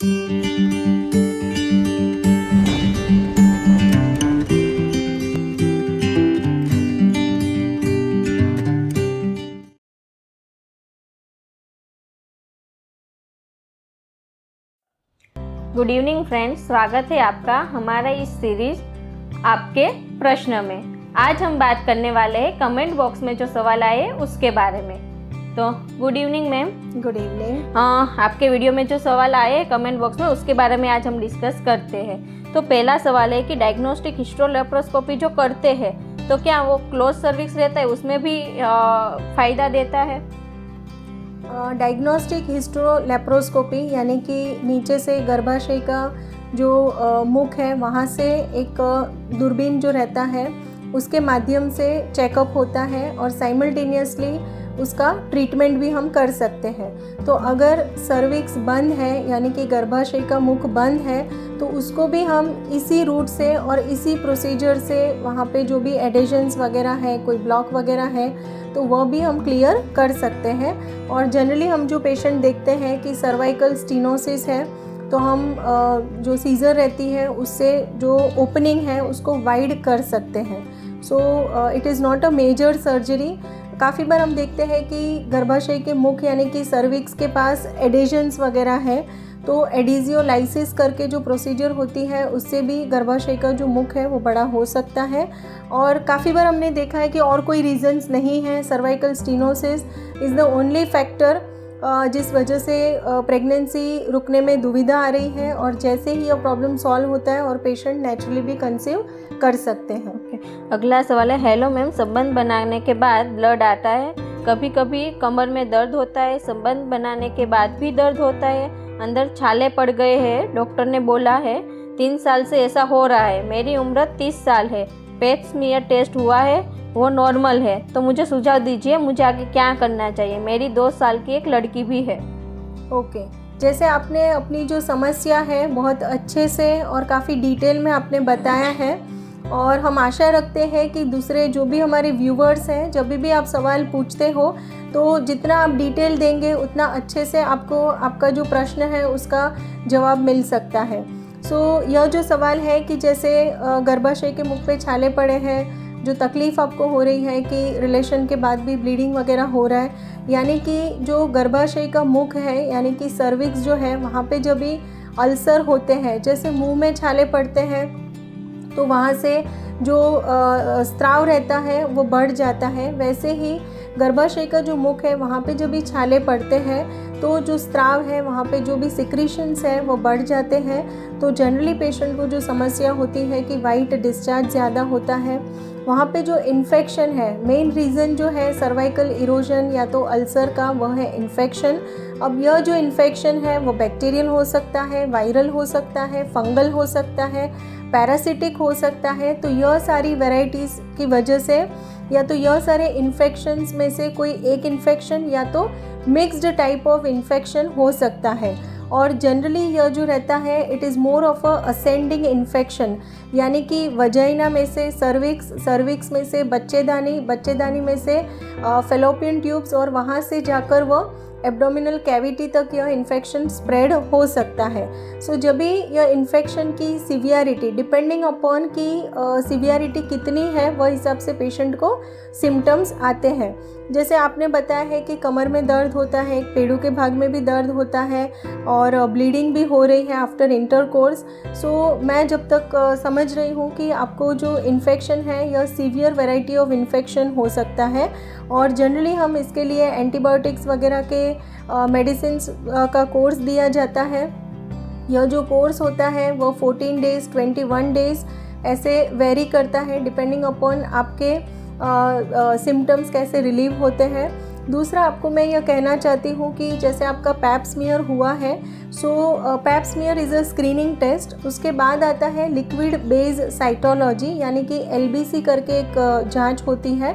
Good evening friends, स्वागत है आपका हमारा इस सीरीज आपके प्रश्न में। आज हम बात करने वाले हैं कमेंट बॉक्स में जो सवाल आए उसके बारे में। तो good evening ma'am. Good evening. आपके वीडियो में जो सवाल आए कमेंट बॉक्स में उसके बारे में आज हम डिस्कस करते हैं। तो पहला सवाल है कि डायग्नोस्टिक हिस्ट्रोलेप्रोस्कोपी जो करते हैं तो क्या वो क्लोज सर्विक्स रहता है उसमें भी फ़ायदा देता है? डायग्नोस्टिक हिस्ट्रोलेप्रोस्कोपी यानी कि नीचे से गर्भाशय का जो मुख है वहाँ से एक दूरबीन जो रहता है उसके माध्यम से चेकअप होता है और साइमल्टेनियसली उसका ट्रीटमेंट भी हम कर सकते हैं। तो अगर सर्विक्स बंद है यानी कि गर्भाशय का मुख बंद है तो उसको भी हम इसी रूट से और इसी प्रोसीजर से वहाँ पे जो भी एडिशंस वगैरह है, कोई ब्लॉक वगैरह है तो वह भी हम क्लियर कर सकते हैं। और जनरली हम जो पेशेंट देखते हैं कि सर्वाइकल स्टीनोसिस है तो हम जो सीज़र रहती है उससे जो ओपनिंग है उसको वाइड कर सकते हैं। So it is not a major surgery. काफ़ी बार हम देखते हैं कि गर्भाशय के मुख यानी कि सर्विक्स के पास एडिशंस वगैरह है तो एडिजियोलाइसिस करके जो प्रोसीजर होती है उससे भी गर्भाशय का जो मुख है वो बड़ा हो सकता है। और काफ़ी बार हमने देखा है कि और कोई रीजंस नहीं है, cervical stenosis is the only factor जिस वजह से प्रेगनेंसी रुकने में दुविधा आ रही है और जैसे ही यह प्रॉब्लम सॉल्व होता है और पेशेंट नेचुरली भी कंसीव कर सकते हैं। अगला सवाल है, हेलो मैम, संबंध बनाने के बाद ब्लड आता है, कभी कभी कमर में दर्द होता है, संबंध बनाने के बाद भी दर्द होता है, अंदर छाले पड़ गए हैं, डॉक्टर ने बोला है 3 साल से ऐसा हो रहा है, मेरी उम्र 30 साल है, पेप स्मीयर टेस्ट हुआ है वो नॉर्मल है, तो मुझे सुझाव दीजिए मुझे आगे क्या करना चाहिए, मेरी 2 साल की एक लड़की भी है। ओके, जैसे आपने अपनी जो समस्या है बहुत अच्छे से और काफ़ी डिटेल में आपने बताया है और हम आशा रखते हैं कि दूसरे जो भी हमारे व्यूवर्स हैं जब भी आप सवाल पूछते हो तो जितना आप डिटेल देंगे उतना अच्छे से आपको आपका जो प्रश्न है उसका जवाब मिल सकता है। यह जो सवाल है कि जैसे गर्भाशय के मुख पे छाले पड़े हैं, जो तकलीफ़ आपको हो रही है कि रिलेशन के बाद भी ब्लीडिंग वगैरह हो रहा है, यानी कि जो गर्भाशय का मुख है यानी कि सर्विक्स जो है वहाँ पे जब भी अल्सर होते हैं, जैसे मुंह में छाले पड़ते हैं तो वहाँ से जो स्त्राव रहता है वो बढ़ जाता है, वैसे ही गर्भाशय का जो मुख है वहाँ पे जब भी छाले पड़ते हैं तो जो स्त्राव है वहाँ पे जो भी सिक्रीशंस है वो बढ़ जाते हैं। तो जनरली पेशेंट को जो समस्या होती है कि वाइट डिस्चार्ज ज़्यादा होता है, वहाँ पे जो इन्फेक्शन है, मेन रीज़न जो है सर्वाइकल इरोजन या तो अल्सर का वह है इन्फेक्शन। अब यह जो इन्फेक्शन है वो बैक्टीरियल हो सकता है, वायरल हो सकता है, फंगल हो सकता है, पैरासिटिक हो सकता है। तो यह सारी वैरायटीज़ की वजह से या तो यह सारे इन्फेक्शंस में से कोई एक इन्फेक्शन या तो मिक्स्ड टाइप ऑफ इन्फेक्शन हो सकता है। और जनरली यह जो रहता है it is more of a ascending infection, यानी कि वजाइना में से सर्विक्स में से बच्चेदानी में से फेलोपियन ट्यूब्स और वहाँ से जाकर वह एब्डोमिनल कैविटी तक यह इन्फेक्शन स्प्रेड हो सकता है। जब भी यह इन्फेक्शन की सिवियरिटी डिपेंडिंग अपॉन की सिवियरिटी कितनी है वह हिसाब से पेशेंट को सिम्टम्स आते हैं। जैसे आपने बताया है कि कमर में दर्द होता है, पेड़ों के भाग में भी दर्द होता है और ब्लीडिंग भी हो रही है आफ्टर इंटरकोर्स। मैं जब तक समझ रही हूँ कि आपको जो इन्फेक्शन है यह सीवियर वैरायटी ऑफ इन्फेक्शन हो सकता है और जनरली हम इसके लिए एंटीबायोटिक्स वगैरह के मेडिसिन का कोर्स दिया जाता है। यह जो कोर्स होता है वो 14 डेज़ 21 डेज़ ऐसे वेरी करता है डिपेंडिंग अपॉन आपके सिम्टम्स कैसे रिलीव होते हैं। दूसरा आपको मैं यह कहना चाहती हूँ कि जैसे आपका पैप स्मीयर हुआ है, pap smear is a screening test. उसके बाद आता है लिक्विड बेस साइटोलॉजी यानी कि LBC करके एक जांच होती है,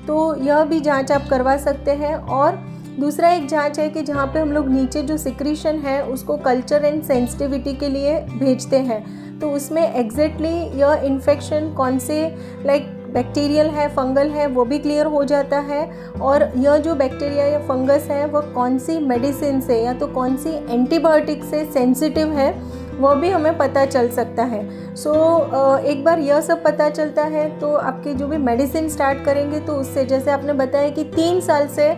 तो यह भी जांच आप करवा सकते हैं। और दूसरा एक जांच है कि जहाँ पे हम लोग नीचे जो सिक्रीशन है उसको कल्चर एंड सेंसिटिविटी के लिए भेजते हैं, तो उसमें एग्जैक्टली यह इन्फेक्शन कौन से बैक्टीरियल है, फंगल है, वो भी क्लियर हो जाता है। और यह जो बैक्टीरिया या फंगस है वो कौन सी मेडिसिन से या तो कौन सी एंटीबायोटिक से सेंसिटिव है वो भी हमें पता चल सकता है। एक बार यह सब पता चलता है तो आपकी जो भी मेडिसिन स्टार्ट करेंगे तो उससे, जैसे आपने बताया कि 3 साल से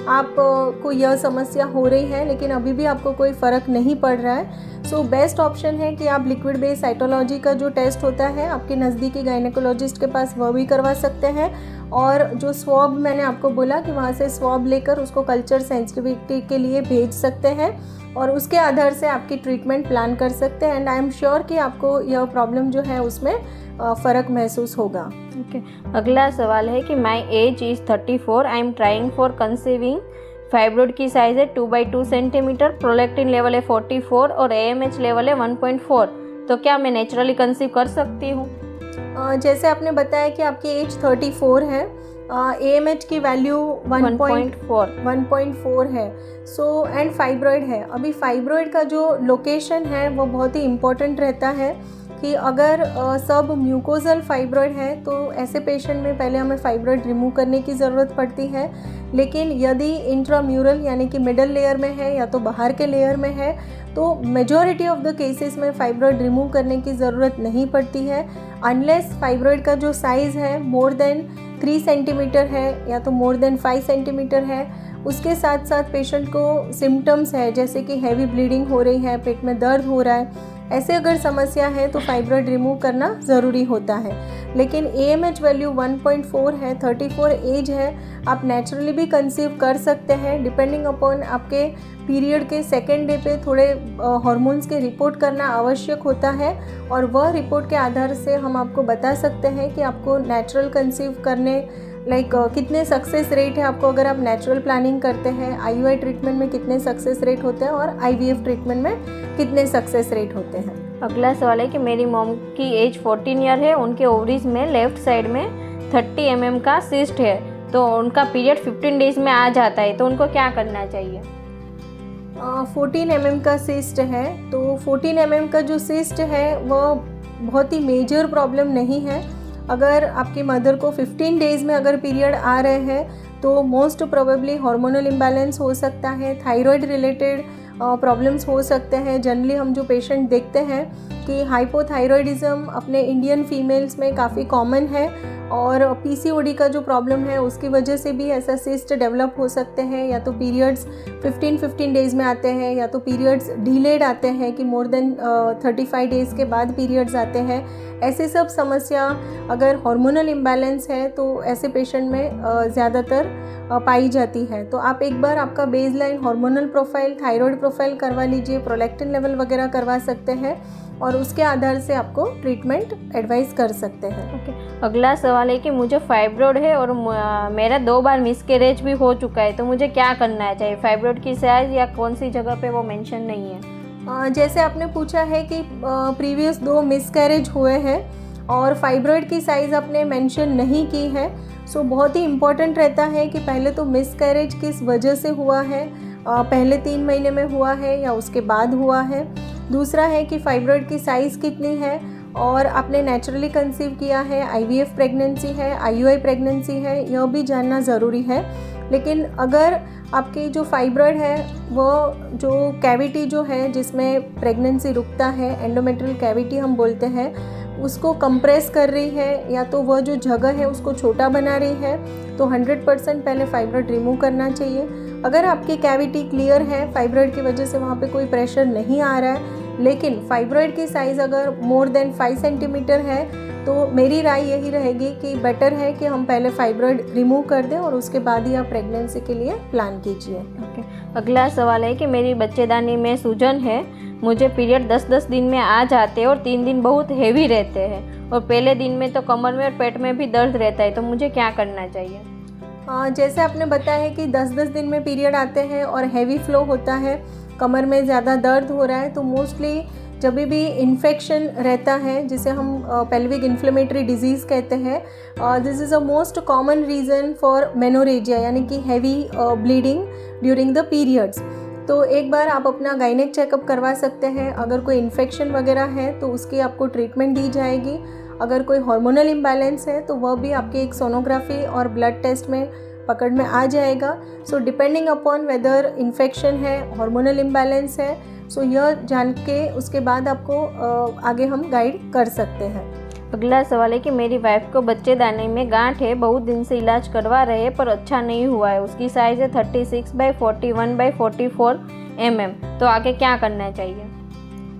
आपको यह समस्या हो रही है लेकिन अभी भी आपको कोई फ़र्क नहीं पड़ रहा है, बेस्ट ऑप्शन है कि आप लिक्विड बेस्ड साइटोलॉजी का जो टेस्ट होता है आपके नज़दीकी गायनेकोलॉजिस्ट के पास वह भी करवा सकते हैं। और जो स्वॉब मैंने आपको बोला कि वहाँ से स्वॉब लेकर उसको कल्चर सेंसिटिविटी के लिए भेज सकते हैं और उसके आधार से आपकी ट्रीटमेंट प्लान कर सकते हैं। एंड आई एम श्योर कि आपको यह प्रॉब्लम जो है उसमें फ़र्क महसूस होगा। ओके, अगला सवाल है कि my age is 34, I am trying for conceiving, fibroid की साइज़ है 2/2 सेंटीमीटर, प्रोलैक्टिन लेवल है 44 और AMH लेवल है 1.4, तो क्या मैं नेचुरली कंसीव कर सकती हूँ? जैसे आपने बताया कि आपकी एज 34 है, AMH की वैल्यू 1.4 है, एंड फाइब्रॉइड है। अभी फाइब्रॉइड का जो लोकेशन है वो बहुत ही इम्पोर्टेंट रहता है कि अगर सब म्यूकोजल फाइब्रॉइड है तो ऐसे पेशेंट में पहले हमें फाइब्रॉइड रिमूव करने की ज़रूरत पड़ती है। लेकिन यदि इंट्राम्यूरल यानी कि मिडल लेयर में है या तो बाहर के लेयर में है तो मेजॉरिटी ऑफ द केसेस में फाइब्रॉइड रिमूव करने की ज़रूरत नहीं पड़ती है, अनलेस फाइब्रॉइड का जो साइज़ है मोर देन 3 सेंटीमीटर है या तो मोर देन 5 सेंटीमीटर है। उसके साथ साथ पेशेंट को सिम्टम्स है जैसे कि हैवी ब्लीडिंग हो रही है, पेट में दर्द हो रहा है, ऐसे अगर समस्या है तो फाइब्रॉइड रिमूव करना ज़रूरी होता है। लेकिन AMH वैल्यू 1.4 है, 34 एज है, आप नेचुरली भी कंसीव कर सकते हैं। डिपेंडिंग अपॉन आपके पीरियड के सेकेंड डे पे थोड़े हार्मोन्स के रिपोर्ट करना आवश्यक होता है और वह रिपोर्ट के आधार से हम आपको बता सकते हैं कि आपको नेचुरल कंसीव करने कितने सक्सेस रेट है आपको अगर आप नेचुरल प्लानिंग करते हैं, IUI ट्रीटमेंट में कितने सक्सेस रेट होते हैं और IVF ट्रीटमेंट में कितने सक्सेस रेट होते हैं। अगला सवाल है कि मेरी मॉम की एज 14 ईयर है, उनके ओवरीज में लेफ्ट साइड में 30 mm का सिस्ट है, तो उनका पीरियड 15 डेज में आ जाता है, तो उनको क्या करना चाहिए? 14 mm का सिस्ट है, तो 14 mm का जो सिस्ट है वह बहुत ही मेजर प्रॉब्लम नहीं है। अगर आपकी मदर को 15 डेज़ में अगर पीरियड आ रहे हैं तो मोस्ट प्रोबेबली हार्मोनल इम्बैलेंस हो सकता है, थायराइड रिलेटेड प्रॉब्लम्स हो सकते हैं। जनरली हम जो पेशेंट देखते हैं कि हाइपोथायरॉयडिज्म अपने इंडियन फीमेल्स में काफ़ी कॉमन है और PCOD का जो प्रॉब्लम है उसकी वजह से भी ऐसा सिस्ट डेवलप हो सकते हैं, या तो पीरियड्स 15 डेज़ में आते हैं या तो पीरियड्स डिलेड आते हैं कि मोर देन 35 डेज़ के बाद पीरियड्स आते हैं। ऐसे सब समस्या अगर हार्मोनल इम्बैलेंस है तो ऐसे पेशेंट में ज़्यादातर पाई जाती है। तो आप एक बार आपका baseline hormonal profile, thyroid profile करवा लीजिए, प्रोलैक्टिन लेवल वगैरह करवा सकते हैं और उसके आधार से आपको ट्रीटमेंट एडवाइस कर सकते हैं। ओके, अगला सवाल है कि मुझे फाइब्रॉइड है और मेरा 2 बार मिसकैरेज भी हो चुका है, तो मुझे क्या करना चाहिए? फाइब्रॉइड की साइज़ या कौन सी जगह पे वो मेंशन नहीं है? जैसे आपने पूछा है कि प्रीवियस 2 मिसकैरेज हुए हैं और फाइब्रॉइड की साइज़ आपने मेंशन नहीं की है, बहुत ही इम्पॉर्टेंट रहता है कि पहले तो मिसकैरेज किस वजह से हुआ है, पहले 3 महीने में हुआ है या उसके बाद हुआ है। दूसरा है कि फाइब्रॉइड की साइज़ कितनी है और आपने नेचुरली कंसीव किया है, IVF प्रेगनेंसी है, IUI प्रेगनेंसी है, यह भी जानना ज़रूरी है। लेकिन अगर आपकी जो फाइब्रॉइड है वो जो कैविटी जो है जिसमें प्रेगनेंसी रुकता है, एंडोमेट्रियल कैविटी हम बोलते हैं, उसको कंप्रेस कर रही है या तो वह जो जगह है उसको छोटा बना रही है, तो 100% पहले फाइब्रॉइड रिमूव करना चाहिए। अगर आपकी कैविटी क्लियर है, फाइब्रॉइड की वजह से वहाँ पे कोई प्रेशर नहीं आ रहा है, लेकिन फाइब्रॉइड की साइज़ अगर मोर देन 5 सेंटीमीटर है तो मेरी राय यही रहेगी कि बेटर है कि हम पहले फाइब्रॉइड रिमूव कर दें और उसके बाद ही आप प्रेगनेंसी के लिए प्लान कीजिए। ओके, अगला सवाल है कि मेरी बच्चेदानी में सूजन है, मुझे पीरियड 10-10 दिन में आ जाते हैं और 3 दिन बहुत हेवी रहते हैं और पहले दिन में तो कमर में और पेट में भी दर्द रहता है, तो मुझे क्या करना चाहिए? जैसे आपने बताया है कि 10-10 दिन में पीरियड आते हैं और हैवी फ्लो होता है, कमर में ज़्यादा दर्द हो रहा है, तो मोस्टली जब भी इन्फेक्शन रहता है जिसे हम पेल्विक इन्फ्लेमेटरी डिजीज़ कहते हैं, this is a most common reason for menorrhagia यानी कि heavy bleeding during the periods. तो एक बार आप अपना गायनेक चेकअप करवा सकते हैं। अगर कोई इन्फेक्शन वगैरह है तो उसकी आपको ट्रीटमेंट दी जाएगी। अगर कोई हार्मोनल इम्बैलेंस है तो वह भी आपके एक सोनोग्राफी और ब्लड टेस्ट में पकड़ में आ जाएगा। So depending upon weather infection है, हार्मोनल इम्बैलेंस है, सो यह जान के उसके बाद आपको आगे हम गाइड कर सकते हैं। अगला सवाल है कि मेरी वाइफ को बच्चेदानी में गांठ है, बहुत दिन से इलाज करवा रहे हैं पर अच्छा नहीं हुआ है। उसकी साइज़ है 36/41/44 mm। तो आगे क्या करना चाहिए?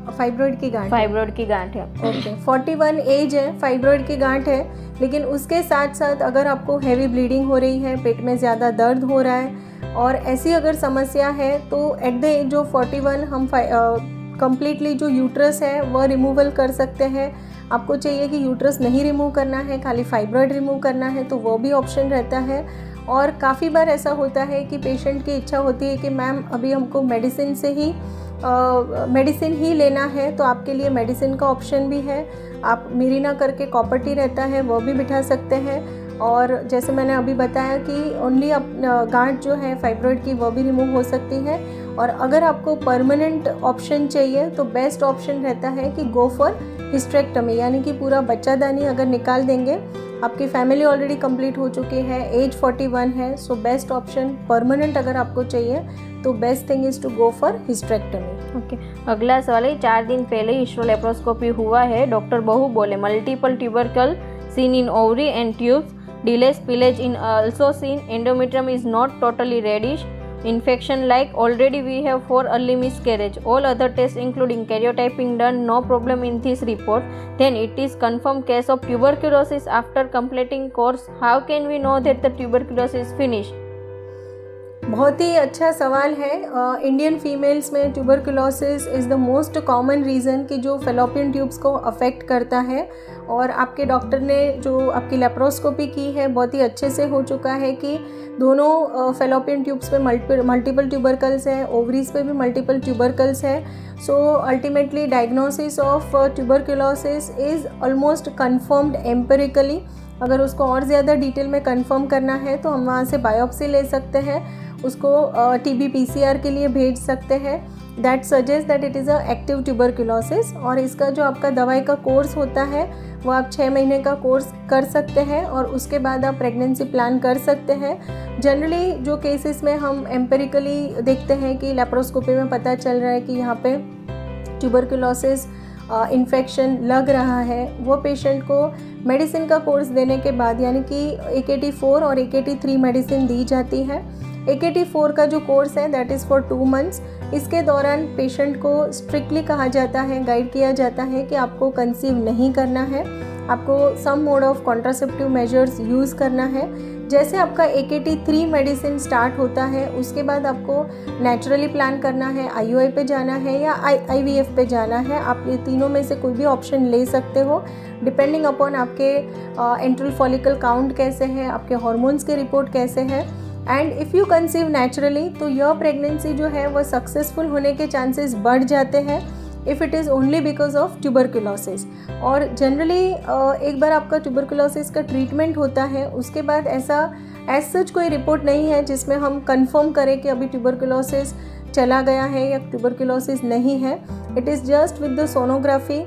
फाइब्रॉइड की गांठ, फाइब्रॉइड की गांठ है। ओके 41 एज है, फाइब्रॉइड की गांठ है, लेकिन उसके साथ साथ अगर आपको हैवी ब्लीडिंग हो रही है, पेट में ज़्यादा दर्द हो रहा है और ऐसी अगर समस्या है तो एट द एज ऑफ 41 हम कंप्लीटली जो यूट्रस है वह रिमूवल कर सकते हैं। आपको चाहिए कि यूट्रस नहीं रिमूव करना है, खाली फाइब्रॉइड रिमूव करना है, तो वो भी ऑप्शन रहता है। और काफ़ी बार ऐसा होता है कि पेशेंट की इच्छा होती है कि मैम अभी हमको मेडिसिन ही लेना है, तो आपके लिए मेडिसिन का ऑप्शन भी है। आप मिरीना करके कॉपर टी रहता है वो भी बिठा सकते हैं। और जैसे मैंने अभी बताया कि ओनली गांठ जो है फाइब्रॉइड की वो भी रिमूव हो सकती है। और अगर आपको परमानेंट ऑप्शन चाहिए तो बेस्ट ऑप्शन रहता है कि गो फॉर हिस्टेरेक्टमी, यानी कि पूरा बच्चादानी अगर निकाल देंगे। आपकी फैमिली ऑलरेडी कंप्लीट हो चुकी है, एज 41 है, सो बेस्ट ऑप्शन परमानेंट अगर आपको चाहिए तो best thing is to go for hysterectomy. Okay अगला सवाल है 4 दिन पहले हिस्टेरोलेप्रोस्कोपी हुआ है, डॉक्टर बहु बोले multiple tubercle seen in ovary and tubes, delay spillage in also seen, endometrium is not totally reddish, infection like already we have 4 early miscarriage, all other tests including karyotyping done, no problem in this report, then it is confirmed case of tuberculosis after completing course, how can we know that the tuberculosis is finished? बहुत ही अच्छा सवाल है। Indian females में tuberculosis is the most common reason कि जो fallopian tubes को affect करता है। और आपके डॉक्टर ने जो आपकी लेप्रोस्कोपी की है बहुत ही अच्छे से हो चुका है कि दोनों फेलोपियन ट्यूब्स पे मल्टीपल ट्यूबरकल्स है, ओवरीज पे भी मल्टीपल ट्यूबरकल्स है। So ultimately diagnosis of tuberculosis is almost confirmed empirically. अगर उसको और ज़्यादा डिटेल में कंफर्म करना है तो हम वहाँ से बायोप्सी ले सकते हैं, उसको TB PCR के लिए भेज सकते हैं। That suggest that it is a active tuberculosis. और इसका जो आपका दवाई का कोर्स होता है वो आप 6 महीने का कोर्स कर सकते हैं और उसके बाद आप प्रेगनेंसी प्लान कर सकते हैं। जनरली जो केसेस में हम एम्पेरिकली देखते हैं कि लेप्रोस्कोपी में पता चल रहा है कि यहाँ पे ट्यूबरकुलोसिस इन्फेक्शन लग रहा है, वो पेशेंट को मेडिसिन का कोर्स देने के बाद यानी कि AKT4 और AKT3 मेडिसिन दी जाती है। AKT4 का जो कोर्स है दैट इज़ फॉर 2 मंथ्स। इसके दौरान पेशेंट को स्ट्रिक्टली कहा जाता है, गाइड किया जाता है कि आपको कंसीव नहीं करना है, आपको some mode of contraceptive measures use करना है। जैसे आपका AKT3 मेडिसिन स्टार्ट होता है उसके बाद आपको नेचुरली प्लान करना है, IUI पे जाना है या IVF पे जाना है। आप ये तीनों में से कोई भी ऑप्शन ले सकते हो डिपेंडिंग अपॉन आपके एंट्रल फॉलिकल काउंट कैसे है, आपके हॉर्मोन्स के रिपोर्ट कैसे है। And if you conceive naturally तो यह प्रेगनेंसी जो है वह सक्सेसफुल होने के चांसेस बढ़ जाते हैं if it is only because of tuberculosis. और जनरली एक बार आपका ट्यूबरकुलोसिस का ट्रीटमेंट होता है उसके बाद ऐसा एज सच कोई रिपोर्ट नहीं है जिसमें हम कंफर्म करें कि अभी ट्यूबरकुलोसिस चला गया है या ट्यूबरकुलोसिस नहीं है। It is just with the sonography.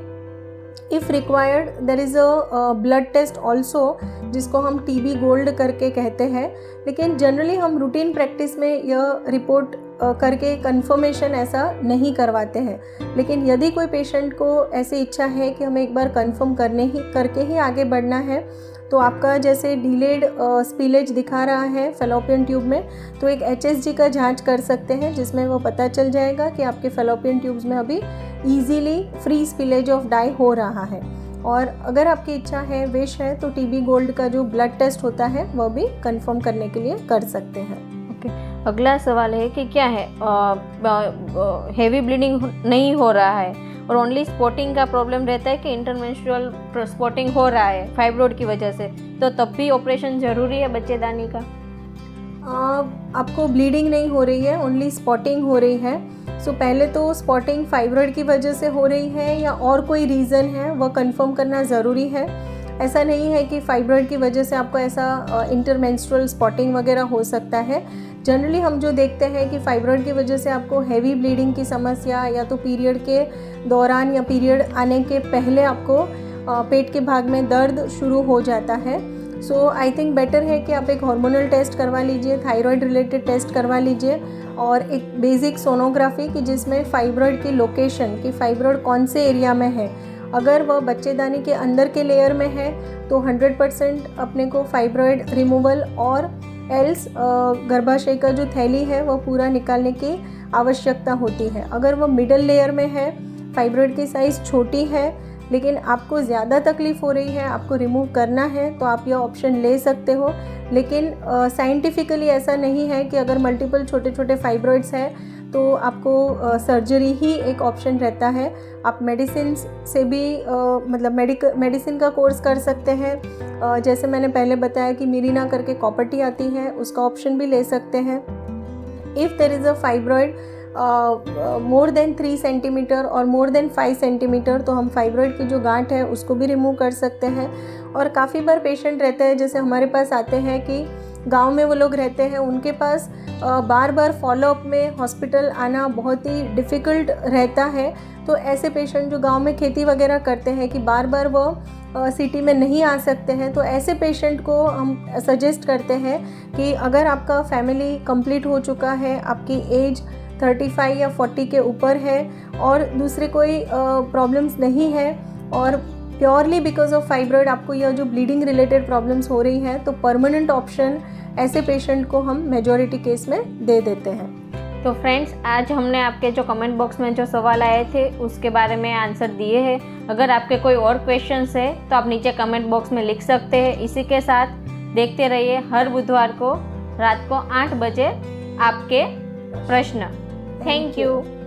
If required there is a blood test also जिसको हम TB गोल्ड करके कहते हैं, लेकिन जनरली हम रूटीन प्रैक्टिस में यह रिपोर्ट करके कंफर्मेशन ऐसा नहीं करवाते हैं। लेकिन यदि कोई पेशेंट को ऐसी इच्छा है कि हमें एक बार कंफर्म करके ही आगे बढ़ना है तो आपका जैसे डिलेड स्पिलेज दिखा रहा है फेलोपियन ट्यूब में तो एक HSG का जांच कर सकते हैं जिसमें वो पता चल जाएगा कि आपके फेलोपियन ट्यूब्स में अभी easily free spillage of dye हो रहा है। और अगर आपकी इच्छा है, विश है, तो TB गोल्ड का जो ब्लड टेस्ट होता है वह भी कंफर्म करने के लिए कर सकते हैं। ओके अगला सवाल है कि क्या है हेवी ब्लीडिंग नहीं हो रहा है और ओनली स्पॉटिंग का प्रॉब्लम रहता है कि इंटरमेंस्ट्रुअल स्पॉटिंग हो रहा है फाइब्रॉइड की वजह से, तो तब भी ऑपरेशन ज़रूरी है बच्चेदानी का? आपको ब्लीडिंग नहीं हो रही है, ओनली स्पॉटिंग हो रही है। सो पहले तो स्पॉटिंग फाइब्रॉइड की वजह से हो रही है या और कोई रीज़न है वह कंफर्म करना ज़रूरी है। ऐसा नहीं है कि फाइब्रॉइड की वजह से आपको ऐसा इंटरमेंस्ट्रुअल स्पॉटिंग वगैरह हो सकता है। जनरली हम जो देखते हैं कि फाइब्रॉइड की वजह से आपको हैवी ब्लीडिंग की समस्या या तो पीरियड के दौरान या पीरियड आने के पहले आपको पेट के भाग में दर्द शुरू हो जाता है। सो आई थिंक बेटर है कि आप एक हार्मोनल टेस्ट करवा लीजिए, थायराइड रिलेटेड टेस्ट करवा लीजिए और एक बेसिक सोनोग्राफी कि जिसमें फाइब्रॉइड की लोकेशन, कि फाइब्रॉइड कौन से एरिया में है। अगर वह बच्चेदानी के अंदर के लेयर में है तो 100% अपने को फाइब्रॉइड रिमूवल और एल्स गर्भाशय का जो थैली है वह पूरा निकालने की आवश्यकता होती है। अगर वह मिडल लेयर में है, फाइब्रॉइड की साइज़ छोटी है लेकिन आपको ज़्यादा तकलीफ़ हो रही है, आपको रिमूव करना है, तो आप यह ऑप्शन ले सकते हो। लेकिन साइंटिफिकली ऐसा नहीं है कि अगर मल्टीपल छोटे छोटे फाइब्रॉइड्स हैं तो आपको सर्जरी ही एक ऑप्शन रहता है। आप मेडिसिन से भी मतलब मेडिसिन का कोर्स कर सकते हैं। जैसे मैंने पहले बताया कि मिरीना करके कॉपर्टी आती है, उसका ऑप्शन भी ले सकते हैं। If there is a fibroid more than 3 centimetre और मोर देन 5 सेंटीमीटर तो हम फाइब्रॉइड की जो गांठ है उसको भी रिमूव कर सकते हैं। और काफ़ी बार पेशेंट रहते हैं, जैसे हमारे पास आते हैं कि गांव में वो लोग रहते हैं, उनके पास बार बार फॉलोअप में हॉस्पिटल आना बहुत ही डिफ़िकल्ट रहता है। तो ऐसे पेशेंट जो गांव में खेती वगैरह करते हैं कि बार बार वो सिटी में नहीं आ सकते हैं, तो ऐसे पेशेंट को हम सजेस्ट करते हैं कि अगर आपका फैमिली कंप्लीट हो चुका है, आपकी एज 35 या 40 के ऊपर है और दूसरे कोई प्रॉब्लम्स नहीं है और प्योरली बिकॉज ऑफ फाइब्रॉइड आपको यह जो ब्लीडिंग रिलेटेड प्रॉब्लम्स हो रही हैं, तो परमानेंट ऑप्शन ऐसे पेशेंट को हम मेजॉरिटी केस में दे देते हैं। तो फ्रेंड्स, आज हमने आपके जो कमेंट बॉक्स में जो सवाल आए थे उसके बारे में आंसर दिए हैं। अगर आपके कोई और क्वेश्चंस है तो आप नीचे कमेंट बॉक्स में लिख सकते हैं। इसी के साथ देखते रहिए हर बुधवार को रात को 8 बजे आपके प्रश्न। Thank you.